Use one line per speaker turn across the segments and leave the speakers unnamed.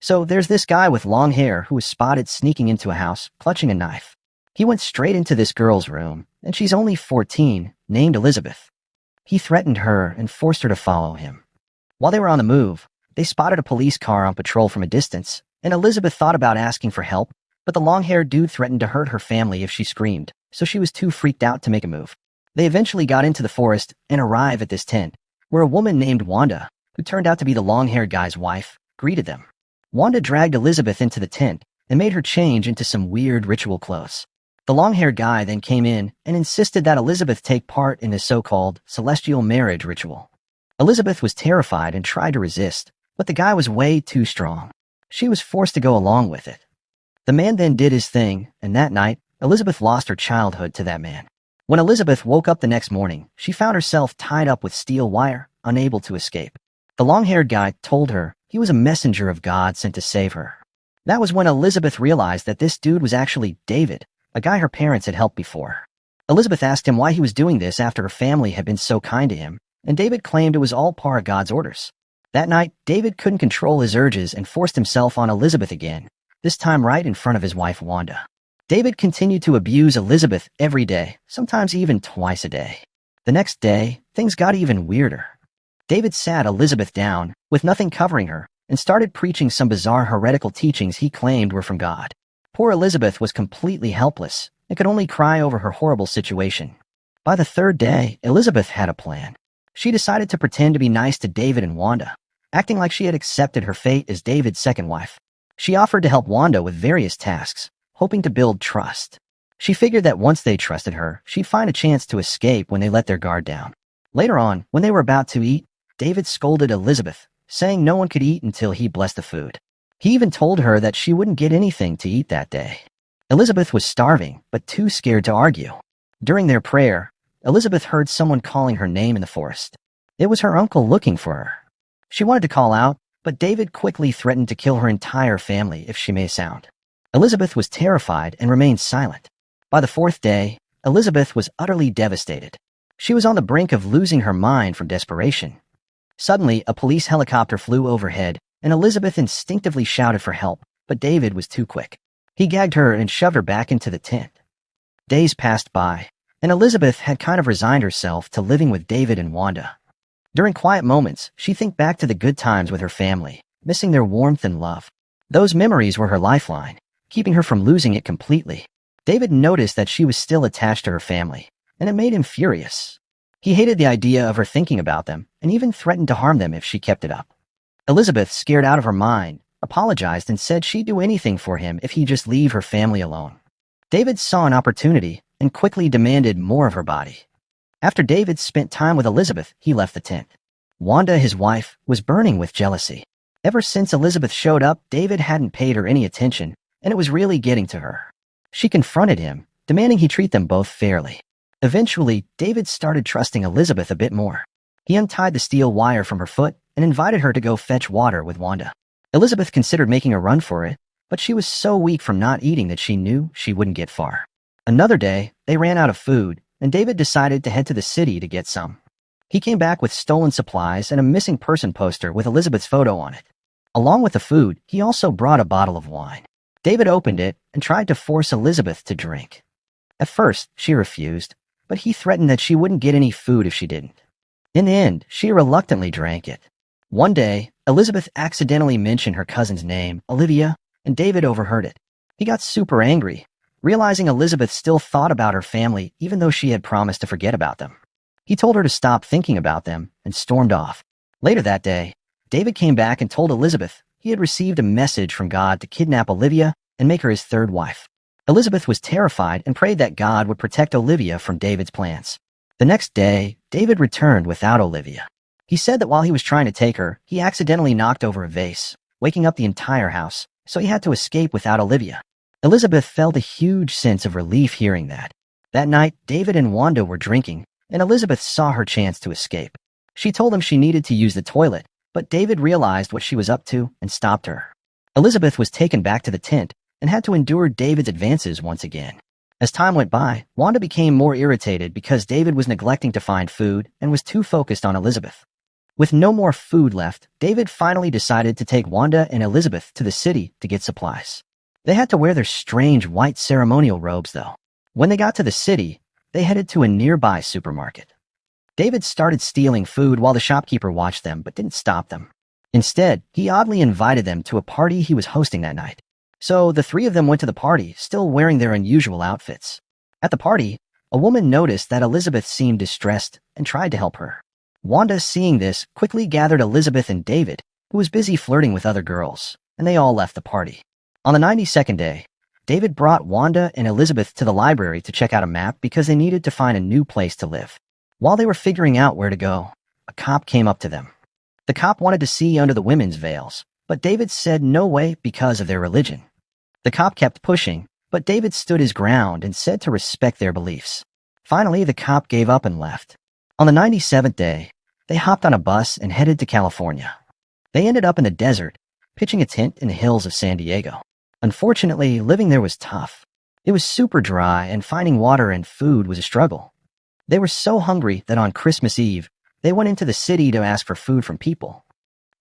So there's this guy with long hair who was spotted sneaking into a house, clutching a knife. He went straight into this girl's room, and she's only 14, named Elizabeth. He threatened her and forced her to follow him. While they were on the move, they spotted a police car on patrol from a distance, and Elizabeth thought about asking for help, but the long-haired dude threatened to hurt her family if she screamed, so she was too freaked out to make a move. They eventually got into the forest and arrived at this tent, where a woman named Wanda, who turned out to be the long-haired guy's wife, greeted them. Wanda dragged Elizabeth into the tent and made her change into some weird ritual clothes. The long-haired guy then came in and insisted that Elizabeth take part in the so-called celestial marriage ritual. Elizabeth was terrified and tried to resist, but the guy was way too strong. She was forced to go along with it. The man then did his thing, and that night, Elizabeth lost her childhood to that man. When Elizabeth woke up the next morning, she found herself tied up with steel wire, unable to escape. The long-haired guy told her he was a messenger of God sent to save her. That was when Elizabeth realized that this dude was actually David, a guy her parents had helped before. Elizabeth asked him why he was doing this after her family had been so kind to him, and David claimed it was all part of God's orders. That night, David couldn't control his urges and forced himself on Elizabeth again, this time right in front of his wife Wanda. David continued to abuse Elizabeth every day, sometimes even twice a day. The next day, things got even weirder. David sat Elizabeth down, with nothing covering her, and started preaching some bizarre heretical teachings he claimed were from God. Poor Elizabeth was completely helpless and could only cry over her horrible situation. By the third day, Elizabeth had a plan. She decided to pretend to be nice to David and Wanda, acting like she had accepted her fate as David's second wife. She offered to help Wanda with various tasks, hoping to build trust. She figured that once they trusted her, she'd find a chance to escape when they let their guard down. Later on, when they were about to eat, David scolded Elizabeth, saying no one could eat until he blessed the food. He even told her that she wouldn't get anything to eat that day. Elizabeth was starving, but too scared to argue. During their prayer, Elizabeth heard someone calling her name in the forest. It was her uncle looking for her. She wanted to call out, but David quickly threatened to kill her entire family if she made a sound. Elizabeth was terrified and remained silent. By the fourth day, Elizabeth was utterly devastated. She was on the brink of losing her mind from desperation. Suddenly, a police helicopter flew overhead, and Elizabeth instinctively shouted for help, but David was too quick. He gagged her and shoved her back into the tent. Days passed by, and Elizabeth had kind of resigned herself to living with David and Wanda. During quiet moments, she'd think back to the good times with her family, missing their warmth and love. Those memories were her lifeline, keeping her from losing it completely. David noticed that she was still attached to her family, and it made him furious. He hated the idea of her thinking about them, and even threatened to harm them if she kept it up. Elizabeth, scared out of her mind, apologized and said she'd do anything for him if he'd just leave her family alone. David saw an opportunity and quickly demanded more of her body. After David spent time with Elizabeth, he left the tent. Wanda, his wife, was burning with jealousy. Ever since Elizabeth showed up, David hadn't paid her any attention, and it was really getting to her. She confronted him, demanding he treat them both fairly. Eventually, David started trusting Elizabeth a bit more. He untied the steel wire from her foot and invited her to go fetch water with Wanda. Elizabeth considered making a run for it, but she was so weak from not eating that she knew she wouldn't get far. Another day, they ran out of food, and David decided to head to the city to get some. He came back with stolen supplies and a missing person poster with Elizabeth's photo on it. Along with the food, he also brought a bottle of wine. David opened it and tried to force Elizabeth to drink. At first, she refused, but he threatened that she wouldn't get any food if she didn't. In the end, she reluctantly drank it. One day, Elizabeth accidentally mentioned her cousin's name, Olivia, and David overheard it. He got super angry, realizing Elizabeth still thought about her family even though she had promised to forget about them. He told her to stop thinking about them and stormed off. Later that day, David came back and told Elizabeth he had received a message from God to kidnap Olivia and make her his third wife. Elizabeth was terrified and prayed that God would protect Olivia from David's plans. The next day, David returned without Olivia. He said that while he was trying to take her, he accidentally knocked over a vase, waking up the entire house, so he had to escape without Olivia. Elizabeth felt a huge sense of relief hearing that. That night, David and Wanda were drinking, and Elizabeth saw her chance to escape. She told him she needed to use the toilet, but David realized what she was up to and stopped her. Elizabeth was taken back to the tent and had to endure David's advances once again. As time went by, Wanda became more irritated because David was neglecting to find food and was too focused on Elizabeth. With no more food left, David finally decided to take Wanda and Elizabeth to the city to get supplies. They had to wear their strange white ceremonial robes, though. When they got to the city, they headed to a nearby supermarket. David started stealing food while the shopkeeper watched them but didn't stop them. Instead, he oddly invited them to a party he was hosting that night. So the three of them went to the party, still wearing their unusual outfits. At the party, a woman noticed that Elizabeth seemed distressed and tried to help her. Wanda, seeing this, quickly gathered Elizabeth and David, who was busy flirting with other girls, and they all left the party. On the 92nd day, David brought Wanda and Elizabeth to the library to check out a map because they needed to find a new place to live. While they were figuring out where to go, a cop came up to them. The cop wanted to see under the women's veils, but David said no way because of their religion. The cop kept pushing, but David stood his ground and said to respect their beliefs. Finally, the cop gave up and left. On the 97th day, they hopped on a bus and headed to California. They ended up in the desert, pitching a tent in the hills of San Diego. Unfortunately, living there was tough. It was super dry, and finding water and food was a struggle. They were so hungry that on Christmas Eve, they went into the city to ask for food from people.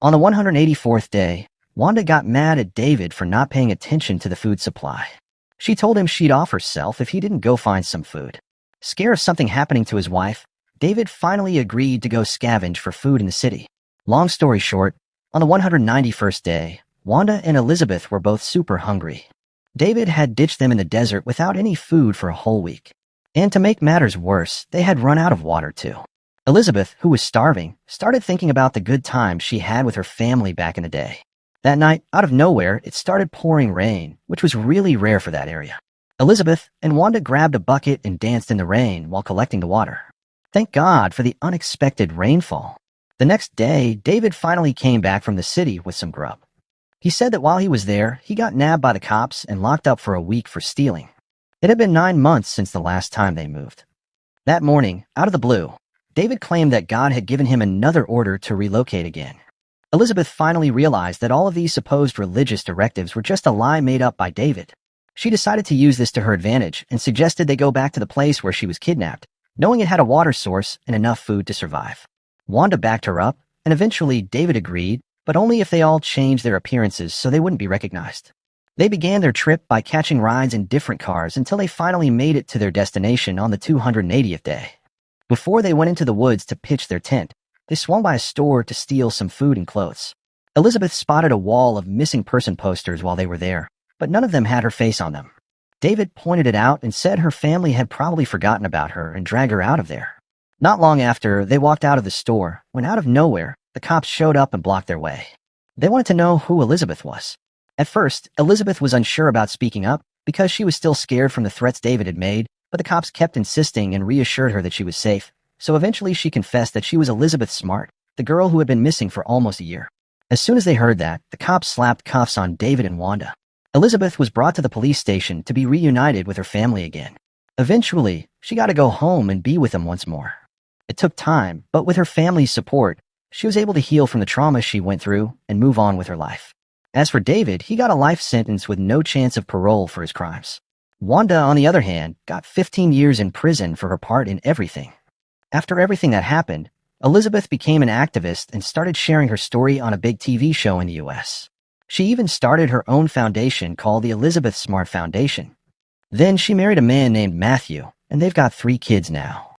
On the 184th day, Wanda got mad at David for not paying attention to the food supply. She told him she'd off herself if he didn't go find some food. Scared of something happening to his wife, David finally agreed to go scavenge for food in the city. Long story short, on the 191st day, Wanda and Elizabeth were both super hungry. David had ditched them in the desert without any food for a whole week. And to make matters worse, they had run out of water too. Elizabeth, who was starving, started thinking about the good times she had with her family back in the day. That night, out of nowhere, it started pouring rain, which was really rare for that area. Elizabeth and Wanda grabbed a bucket and danced in the rain while collecting the water. Thank God for the unexpected rainfall. The next day, David finally came back from the city with some grub. He said that while he was there, he got nabbed by the cops and locked up for a week for stealing. It had been 9 months since the last time they moved. That morning, out of the blue, David claimed that God had given him another order to relocate again. Elizabeth finally realized that all of these supposed religious directives were just a lie made up by David. She decided to use this to her advantage and suggested they go back to the place where she was kidnapped, knowing it had a water source and enough food to survive. Wanda backed her up, and eventually David agreed, but only if they all changed their appearances so they wouldn't be recognized. They began their trip by catching rides in different cars until they finally made it to their destination on the 280th day. Before they went into the woods to pitch their tent, they swung by a store to steal some food and clothes. Elizabeth spotted a wall of missing person posters while they were there, but none of them had her face on them. David pointed it out and said her family had probably forgotten about her and dragged her out of there. Not long after, they walked out of the store, when out of nowhere, the cops showed up and blocked their way. They wanted to know who Elizabeth was. At first, Elizabeth was unsure about speaking up because she was still scared from the threats David had made, but the cops kept insisting and reassured her that she was safe. So eventually she confessed that she was Elizabeth Smart, the girl who had been missing for almost a year. As soon as they heard that, the cops slapped cuffs on David and Wanda. Elizabeth was brought to the police station to be reunited with her family again. Eventually, she got to go home and be with them once more. It took time, but with her family's support, she was able to heal from the trauma she went through and move on with her life. As for David, he got a life sentence with no chance of parole for his crimes. Wanda, on the other hand, got 15 years in prison for her part in everything. After everything that happened, Elizabeth became an activist and started sharing her story on a big TV show in the US. She even started her own foundation called the Elizabeth Smart Foundation. Then she married a man named Matthew, and they've got 3 kids now.